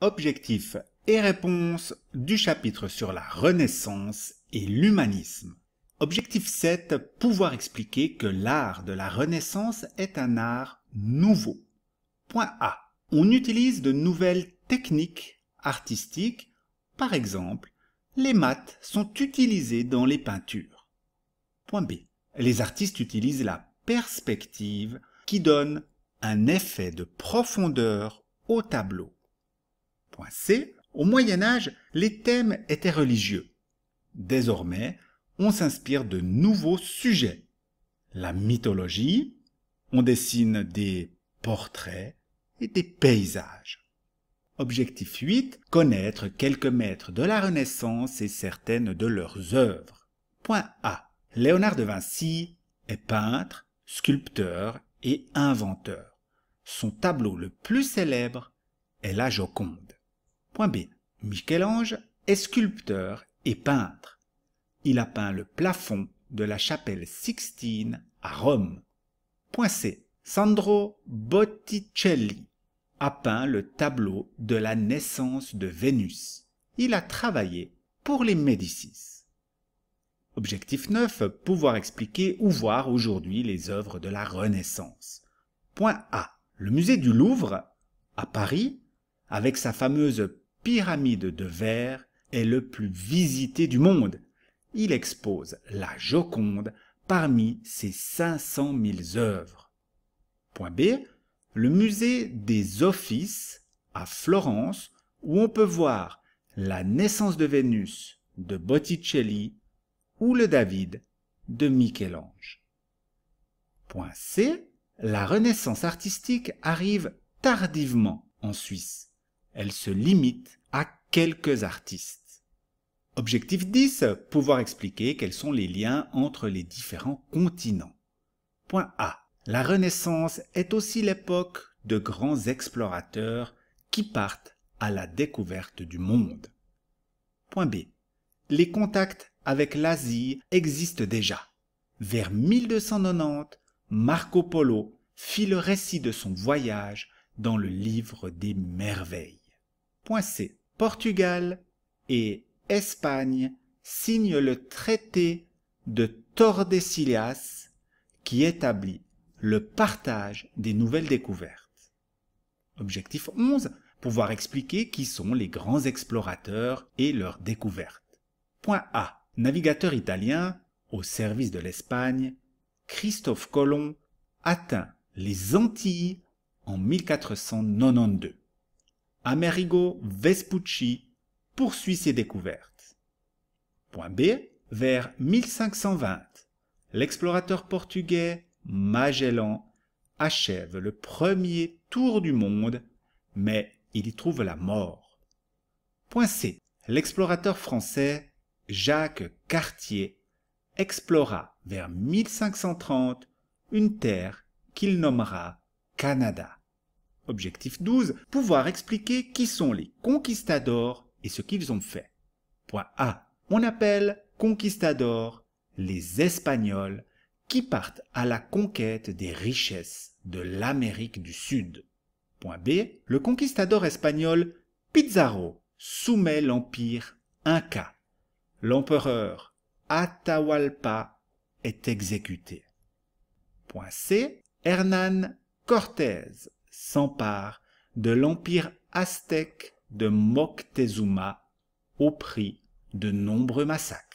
Objectifs et réponses du chapitre sur la Renaissance et l'humanisme. Objectif 7. Pouvoir expliquer que l'art de la Renaissance est un art nouveau. Point A. On utilise de nouvelles techniques artistiques. Par exemple, les mattes sont utilisées dans les peintures. Point B. Les artistes utilisent la perspective qui donne un effet de profondeur au tableau. Point C. Au Moyen Âge, les thèmes étaient religieux. Désormais, on s'inspire de nouveaux sujets. La mythologie, on dessine des portraits et des paysages. Objectif 8. Connaître quelques maîtres de la Renaissance et certaines de leurs œuvres. Point A. Léonard de Vinci est peintre, sculpteur et inventeur. Son tableau le plus célèbre est la Joconde. Point B. Michel-Ange est sculpteur et peintre. Il a peint le plafond de la chapelle Sixtine à Rome. Point C. Sandro Botticelli a peint le tableau de la naissance de Vénus. Il a travaillé pour les Médicis. Objectif 9. Pouvoir expliquer ou voir aujourd'hui les œuvres de la Renaissance. Point A. Le musée du Louvre, à Paris, avec sa fameuse pyramide de verre, est le plus visité du monde. Il expose la Joconde parmi ses 500 000 œuvres. Point B. Le musée des Offices, à Florence, où on peut voir la naissance de Vénus de Botticelli ou le David de Michel-Ange. Point C. La Renaissance artistique arrive tardivement en Suisse. Elle se limite à quelques artistes. Objectif 10. Pouvoir expliquer quels sont les liens entre les différents continents. Point A. La Renaissance est aussi l'époque de grands explorateurs qui partent à la découverte du monde. Point B. Les contacts avec l'Asie existent déjà. Vers 1290, Marco Polo fit le récit de son voyage dans le livre des merveilles. Point C. Portugal et Espagne signent le traité de Tordesillas qui établit le partage des nouvelles découvertes. Objectif 11. Pouvoir expliquer qui sont les grands explorateurs et leurs découvertes. Point A. Navigateur italien au service de l'Espagne, Christophe Colomb atteint les Antilles en 1492. Amerigo Vespucci poursuit ses découvertes. Point B. Vers 1520, l'explorateur portugais Magellan achève le premier tour du monde, mais il y trouve la mort. Point C. L'explorateur français Jacques Cartier explora vers 1530 une terre qu'il nommera Canada. Objectif 12. Pouvoir expliquer qui sont les conquistadors et ce qu'ils ont fait. Point A. On appelle conquistadors les Espagnols qui partent à la conquête des richesses de l'Amérique du Sud. Point B. Le conquistador espagnol Pizarro soumet l'empire Inca. L'empereur Atahualpa est exécuté. Point C. Hernán Cortés s'empare de l'empire aztèque de Moctezuma au prix de nombreux massacres.